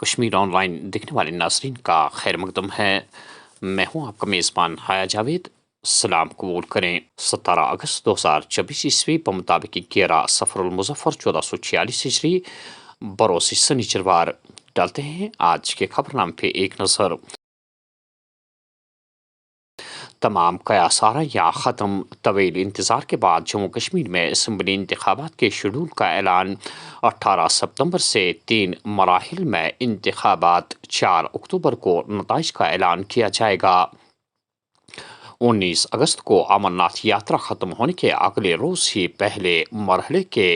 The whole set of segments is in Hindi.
कश्मीर ऑनलाइन देखने वाले नाज़रीन का खैर मकदम है। मैं हूं आपका मेज़बान हाया जावेद। सलाम कबूल करें। 17 अगस्त 2024 ईस्वी मुताबिक 11 सफ़रुल मुज़फ़्फ़र 1446 हिजरी बरोज़ शनिचरवार। डालते हैं आज के खबरनामे पे एक नज़र। तमाम कयासारा या ख़त्म। तवील इंतज़ार के बाद जम्मू कश्मीर में असम्बली इंतखाबात के शेड्यूल का ऐलान। 18 सितंबर से 3 मराहिल में इंतखाबात। 4 अक्टूबर को नताइज का ऐलान किया जाएगा। 19 अगस्त को अमरनाथ यात्रा खत्म होने के अगले रोज ही पहले मरहले के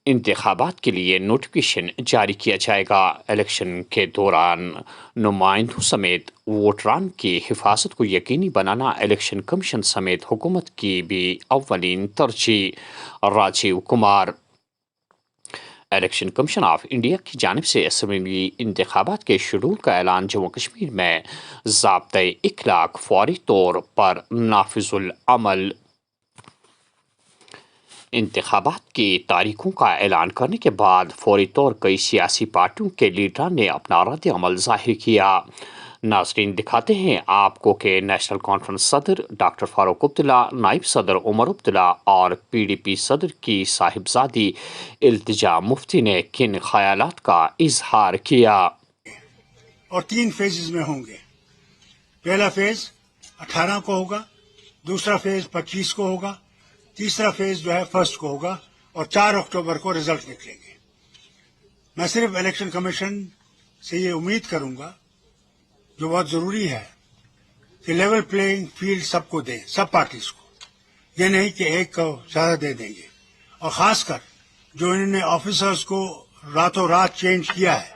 इंतखाबात के लिए नोटिफिकेशन जारी किया जाएगा। इलेक्शन के दौरान नुमाइंदों समेत वोटरान की हिफाजत को यकीनी बनाना इलेक्शन कमीशन समेत हुकूमत की भी अव्वलीन तरजीह। Rajiv Kumar. Election Commission of India की जानिब से असम्बली इंतखाबात के शेड्यूल का ऐलान जम्मू कश्मीर में ज़ाब्ते इखलाक फौरी तौर पर नाफिजुल अमल। इंतखाबात की तारीखों का ऐलान करने के बाद फौरी तौर कई सियासी पार्टियों के लीडरान ने अपना रद्द अमल जाहिर किया। नाजरीन दिखाते हैं आपको के नेशनल कॉन्फ्रेंस सदर डॉक्टर फारूक अब्दुल्ला, नायब सदर उमर अब्दुल्ला और PDP सदर की साहिबजादी इल्तिजा मुफ्ती ने किन ख्यालात का इजहार किया। और 3 फेजेस में होंगे। पहला फेज 18 को होगा, दूसरा फेज 25 को होगा, तीसरा फेज जो है 1 को होगा और 4 अक्टूबर को रिजल्ट निकलेंगे। मैं सिर्फ इलेक्शन कमीशन से ये उम्मीद करूंगा, जो बहुत जरूरी है, कि लेवल प्लेइंग फील्ड सबको दें, सब पार्टीज को। ये नहीं कि एक को ज्यादा दे देंगे। और खासकर जो इन्होंने ऑफिसर्स को रातों रात चेंज किया है,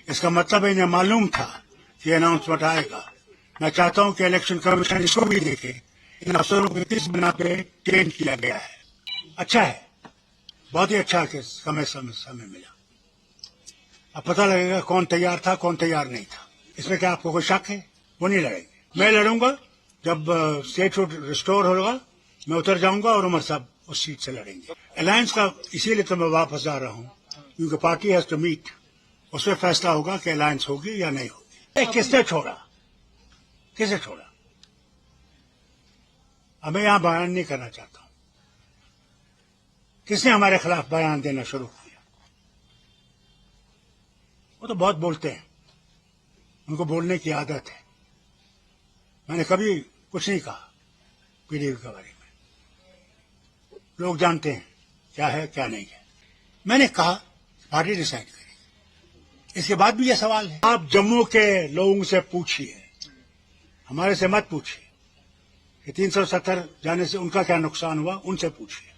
इसका मतलब इन्हें मालूम था कि अनाउंसमेंट आएगा। मैं चाहता हूं कि इलेक्शन कमीशन इसको भी देखे, इन अफसरों को किस बिना पे चेंज किया गया है। अच्छा है, बहुत ही अच्छा कि समय मिला। अब पता लगेगा कौन तैयार था कौन तैयार नहीं था। इसमें क्या आपको कोई शक है? वो नहीं लड़ेंगे। मैं लड़ूंगा। जब स्टेटहुड रिस्टोर होगा मैं उतर जाऊंगा और उमर साहब उस सीट से लड़ेंगे। अलायंस का इसीलिए तो मैं वापस आ रहा हूं, क्योंकि पार्टी हैज टू मीट। उसमें फैसला होगा कि अलायंस होगी या नहीं होगी। किसने छोड़ा? अब मैं यहां बयान नहीं करना चाहता हूं। किसने हमारे खिलाफ बयान देना शुरू किया? वो तो बहुत बोलते हैं, उनको बोलने की आदत है। मैंने कभी कुछ नहीं कहा PDP के बारे में। लोग जानते हैं क्या है क्या नहीं है। मैंने कहा पार्टी डिसाइड करेगी। इसके बाद भी यह सवाल है, आप जम्मू के लोगों से पूछिए, हमारे से मत पूछिए कि 370 जाने से उनका क्या नुकसान हुआ, उनसे पूछिए।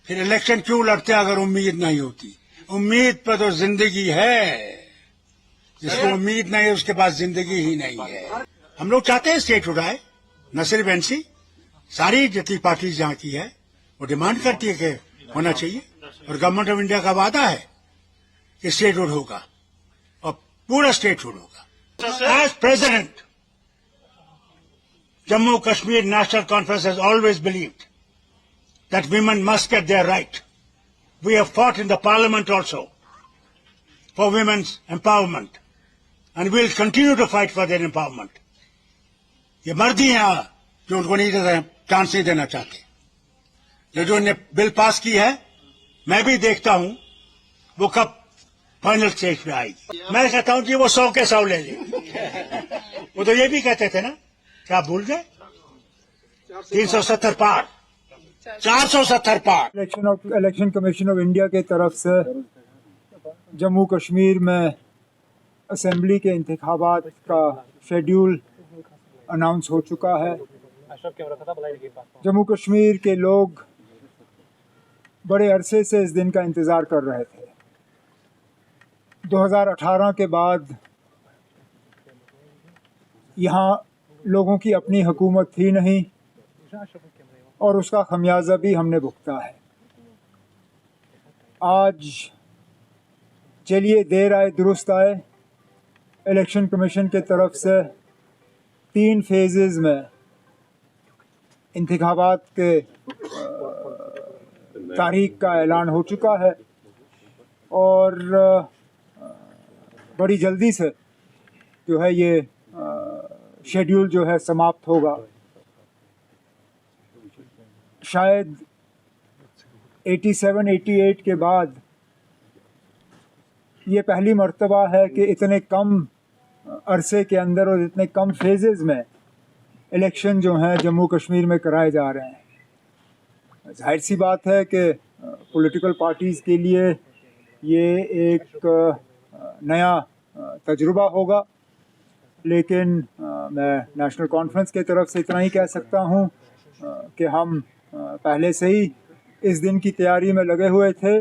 फिर इलेक्शन क्यों लड़ते अगर उम्मीद नहीं होती? उम्मीद पर तो जिंदगी है। जिसको उम्मीद नहीं है उसके पास जिंदगी ही नहीं है। हम लोग चाहते हैं स्टेट उठाए, न सिर्फ NC, सारी जितनी पार्टी जहां की है वो डिमांड करती है कि होना चाहिए। और गवर्नमेंट ऑफ इंडिया का वादा है कि स्टेटहुड होगा और पूरा स्टेटहुड होगा। As president, Jammu Kashmir National Conference has always believed that women must get their right. We have fought in the parliament also for women's empowerment and we will continue to fight for their empowerment. ये मर्द ही हैं जो उनको नहीं देते, चांस नहीं देना चाहते। ये जो इन्हें बिल पास की है, मैं भी देखता हूं वो कब फाइनल स्टेज पे आएगी। मैं कहता हूं कि वो 100 के 100 ले ले। वो तो ये भी कहते थे ना, क्या भूल गए? 370 पार, 470 पार। इलेक्शन कमीशन ऑफ इंडिया के तरफ से जम्मू कश्मीर में असेंबली के इंतखाबात का शेड्यूल अनाउंस हो चुका है। जम्मू कश्मीर के लोग बड़े अरसे से इस दिन का इंतज़ार कर रहे थे। 2018 के बाद यहाँ लोगों की अपनी हुकूमत थी नहीं और उसका खमियाजा भी हमने भुगता है। आज चलिए देर आए दुरुस्त आए, इलेक्शन कमीशन के तरफ से 3 फेजेस में इंतखाबात के तारीख का ऐलान हो चुका है और बड़ी जल्दी से जो है ये शेड्यूल जो है समाप्त होगा। शायद 87-88 के बाद ये पहली मर्तबा है कि इतने कम अरसे के अंदर और इतने कम फेजेस में इलेक्शन जो हैं जम्मू कश्मीर में कराए जा रहे हैं। जाहिर सी बात है कि पॉलिटिकल पार्टीज़ के लिए ये एक नया तजुर्बा होगा, लेकिन मैं नेशनल कॉन्फ्रेंस की तरफ से इतना ही कह सकता हूँ कि हम पहले से ही इस दिन की तैयारी में लगे हुए थे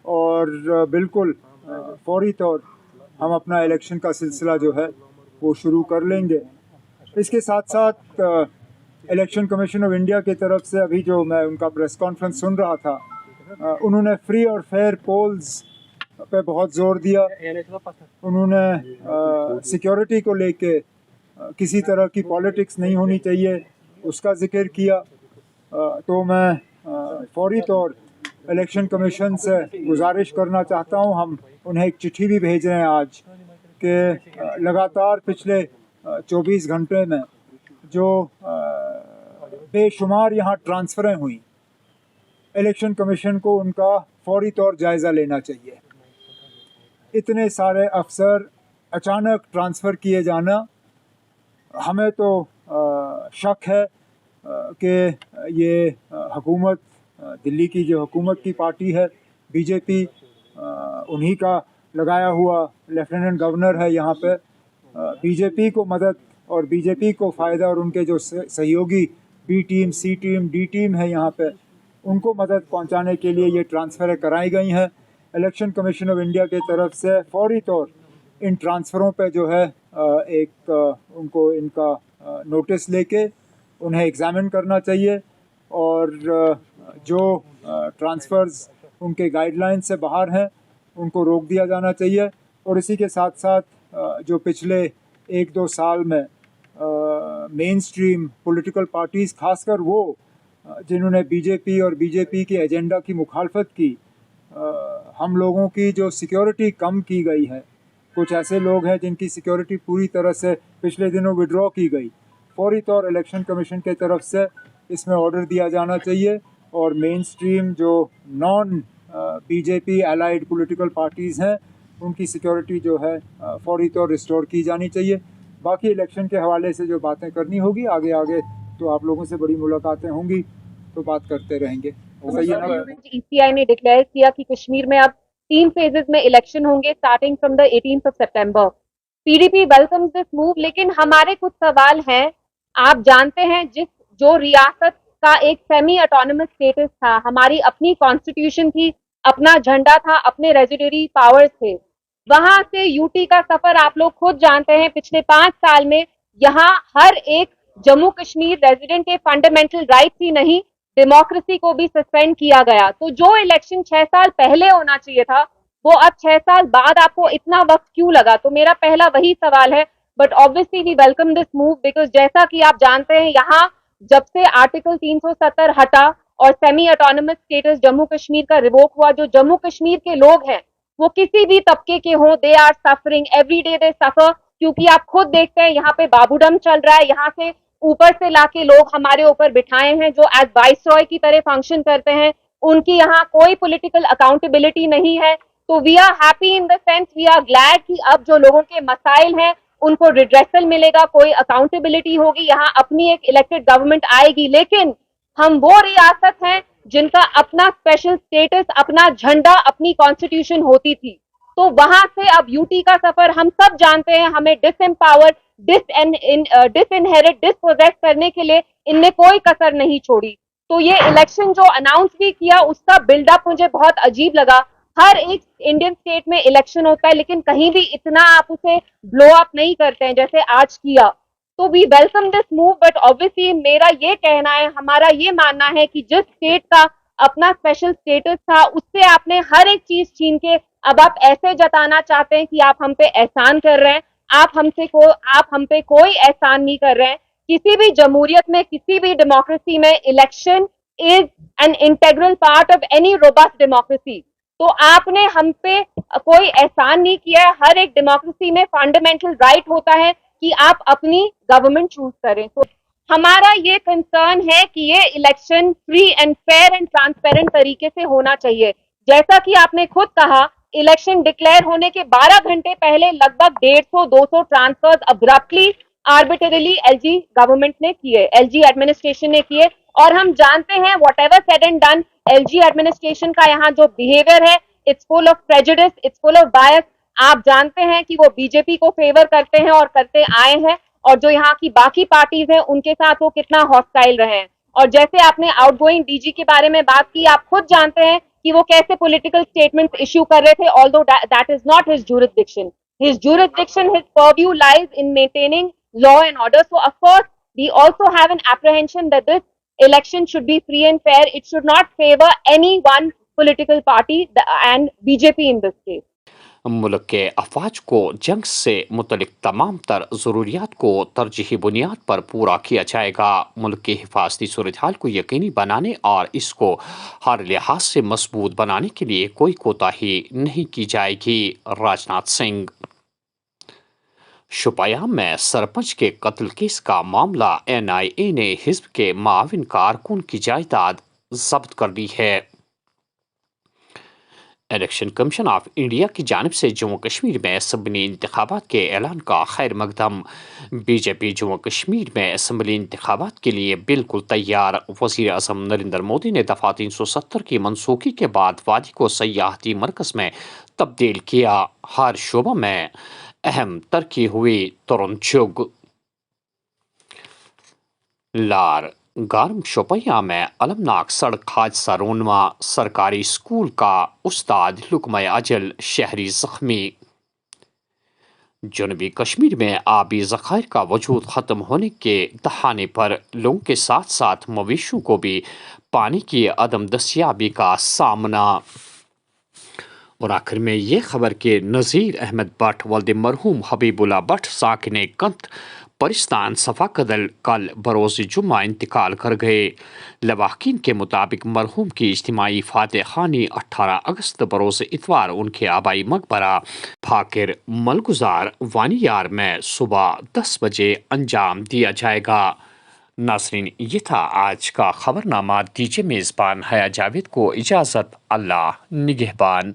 और बिल्कुल फौरी तौर हम अपना इलेक्शन का सिलसिला जो है वो शुरू कर लेंगे। इसके साथ साथ इलेक्शन कमीशन ऑफ इंडिया की तरफ से अभी जो मैं उनका प्रेस कॉन्फ्रेंस सुन रहा था, उन्होंने फ्री और फेयर पोल्स पे बहुत ज़ोर दिया। उन्होंने सिक्योरिटी को लेके किसी तरह की पॉलिटिक्स नहीं होनी चाहिए उसका जिक्र किया। तो मैं फौरी तौर इलेक्शन कमीशन से गुजारिश करना चाहता हूं, हम उन्हें एक चिट्ठी भी भेज रहे हैं आज कि लगातार पिछले 24 घंटे में जो बेशुमार यहाँ ट्रांसफ़रें हुई, इलेक्शन कमीशन को उनका फौरी तौर जायज़ा लेना चाहिए। इतने सारे अफसर अचानक ट्रांसफ़र किए जाना, हमें तो शक है कि ये हुकूमत, दिल्ली की जो हुकूमत की पार्टी है बीजेपी, उन्हीं का लगाया हुआ लेफ्टिनेंट गवर्नर है यहाँ पे। बीजेपी को मदद और बीजेपी को फ़ायदा और उनके जो सहयोगी बी टीम, सी टीम, डी टीम है यहाँ पे, उनको मदद पहुँचाने के लिए ये ट्रांसफ़रें कराई गई हैं। इलेक्शन कमीशन ऑफ इंडिया की तरफ से फौरी तौर इन ट्रांसफ़रों पे जो है उनको इनका नोटिस लेके उन्हें एग्ज़ामिन करना चाहिए और जो ट्रांसफ़र्स उनके गाइडलाइन से बाहर हैं उनको रोक दिया जाना चाहिए। और इसी के साथ साथ जो पिछले 1-2 साल में मेन स्ट्रीम पॉलिटिकल पार्टीज़, खासकर वो जिन्होंने बीजेपी और बीजेपी के एजेंडा की मुखालफत की, हम लोगों की जो सिक्योरिटी कम की गई है, कुछ ऐसे लोग हैं जिनकी सिक्योरिटी पूरी तरह से पिछले दिनों विड्रॉ की गई, फौरी तौर इलेक्शन कमीशन के तरफ से इसमें ऑर्डर दिया जाना चाहिए और मेन स्ट्रीम जो non BJP allied political parties हैं उनकी सिक्योरिटी जो है फौरी तौर रिस्टोर की जानी चाहिए। बाकी इलेक्शन के हवाले से जो बातें करनी होगी आगे आगे तो आप लोगों से बड़ी मुलाकातें होंगी तो बात करते रहेंगे। ECI ने डिक्लेयर किया कि कश्मीर में अब 3 फेजेस में इलेक्शन होंगे starting from the 18th of September। PDP welcomes this move, लेकिन हमारे कुछ सवाल हैं। आप जानते हैं जो रियासत का एक सेमी ऑटोनमस स्टेटस था, हमारी अपनी कॉन्स्टिट्यूशन थी, अपना झंडा था, अपने रेजिडरी पावर्स थे, वहां से यूटी का सफर आप लोग खुद जानते हैं। पिछले 5 साल में यहाँ हर एक जम्मू कश्मीर रेजिडेंट के फंडामेंटल राइट्स ही नहीं, डेमोक्रेसी को भी सस्पेंड किया गया। तो जो इलेक्शन 6 साल पहले होना चाहिए था वो अब 6 साल बाद आपको इतना वक्त क्यों लगा? तो मेरा पहला वही सवाल है। But obviously we welcome this move because जैसा कि आप जानते हैं यहाँ जब से आर्टिकल 370 हटा और semi autonomous status Jammu Kashmir का रिवोक हुआ, जो जम्मू कश्मीर के लोग हैं वो किसी भी तबके के हों, they are suffering every day, they suffer. क्योंकि आप खुद देखते हैं यहाँ पे बाबूडम चल रहा है, यहाँ से ऊपर से लाके लोग हमारे ऊपर बिठाए हैं जो एज वाइसरॉय की तरह फंक्शन करते हैं, उनकी यहाँ कोई पॉलिटिकल अकाउंटेबिलिटी नहीं है। तो we are happy in the sense, we are glad कि अब जो लोगों के मसाइल हैं उनको रिड्रेसल मिलेगा, कोई अकाउंटेबिलिटी होगी, यहाँ अपनी एक इलेक्टेड गवर्नमेंट आएगी। लेकिन हम वो रियासत हैं जिनका अपना स्पेशल स्टेटस, अपना झंडा, अपनी कॉन्स्टिट्यूशन होती थी। तो वहां से अब यूटी का सफर हम सब जानते हैं, हमें डिसएम्पावर, डिसइनहेरिट, डिसपोजेस करने के लिए इनने कोई कसर नहीं छोड़ी। तो ये इलेक्शन जो अनाउंस भी किया उसका बिल्डअप मुझे बहुत अजीब लगा। हर एक इंडियन स्टेट में इलेक्शन होता है लेकिन कहीं भी इतना आप उसे ब्लो अप नहीं करते हैं जैसे आज किया। तो we welcome this move, but obviously मेरा ये कहना है, हमारा ये मानना है कि जिस स्टेट का अपना स्पेशल स्टेटस था उससे आपने हर एक चीज छीन के अब आप ऐसे जताना चाहते हैं कि आप हम पे एहसान कर रहे हैं। आप हम पे कोई एहसान नहीं कर रहे हैं। किसी भी जमहूरियत में, किसी भी डेमोक्रेसी में election is an integral part of any robust democracy. तो आपने हम पे कोई एहसान नहीं किया है। हर एक डेमोक्रेसी में फंडामेंटल राइट होता है कि आप अपनी गवर्नमेंट चूज करें। तो हमारा ये कंसर्न है कि ये election free and fair and transparent तरीके से होना चाहिए। जैसा कि आपने खुद कहा, इलेक्शन डिक्लेयर होने के 12 घंटे पहले लगभग 150-200 ट्रांसफर्स अब्रप्टली आर्बिटरली एलजी गवर्नमेंट ने किए, एलजी एडमिनिस्ट्रेशन ने किए। और हम जानते हैं what ever said and done, LG administration का यहाँ जो बिहेवियर है, it's full of prejudice, it's full of बायस। आप जानते हैं कि वो बीजेपी को फेवर करते हैं और करते आए हैं, और जो यहाँ की बाकी पार्टीज हैं उनके साथ वो कितना हॉस्टाइल रहे हैं। और जैसे आपने आउटगोइंग डीजी के बारे में बात की, आप खुद जानते हैं कि वो कैसे पॉलिटिकल स्टेटमेंट्स इश्यू कर रहे थे, although that is not his jurisdiction. His jurisdiction, his purview lies in maintaining law and order. So of course we also have an apprehension that this election should be free and fair. It should not favor any one political party and BJP in this case. मुल्क के अफवाज को जंग से मुतलिक तमाम तर ज़रूरियात को तरजीही बुनियाद पर पूरा किया जाएगा। मुल्क की हिफाजती सूरत हाल को यकीनी बनाने और इसको हर लिहाज से मजबूत बनाने के लिए कोई कोताही नहीं की जाएगी। राजनाथ सिंह। शुपियां में सरपंच के कत्ल केस का मामला, NIA ने हिज़्ब के माविन कारकुन की जायदाद जब्त कर ली है। इलेक्शन कमीशन ऑफ इंडिया की जानिब से जम्मू कश्मीर में असम्बली इंतखाबात के ऐलान का खैर मकदम। बीजेपी जम्मू कश्मीर में असम्बली इंतखाबात के लिए बिल्कुल तैयार। वज़ीर आज़म नरेंद्र मोदी ने दफ़ा 370 की मनसूखी के बाद वादी को सयाहती मरकज़ में तब्दील किया। हर शोबा में अहम तरक्की हुई। तुरंत चुग लार गारम शोपियां में अलमनाक सड़क हादसा रोनमा, सरकारी स्कूल का उस्ताद लुकमा अजल, शहरी जख्मी। जनूबी कश्मीर में आबी ज़खायर का वजूद ख़त्म होने के दहाने पर लोगों के साथ साथ मवेशियों को भी पानी की अदम दस्याबी का सामना। और आखिर में ये खबर के नज़ीर अहमद भट्ट वल्द मरहूम हबीबुल्ला भट्ट साकिन कंत परिस्तान सफ़ाकदल कल बरोज़ जुम्मा इंतकाल कर गए। लवाहकीन के मुताबिक मरहूम की इज्तिमाई फातह खानी 18 अगस्त बरोज़ इतवार उनके आबाई मकबरा फाकिर मलगुजार वानियार में सुबह 10 बजे अंजाम दिया जाएगा। नाज़रीन, ये था आज का खबरनामा। दीजिए मेज़बान हया जावेद को इजाज़त। अल्लाह निगहबान।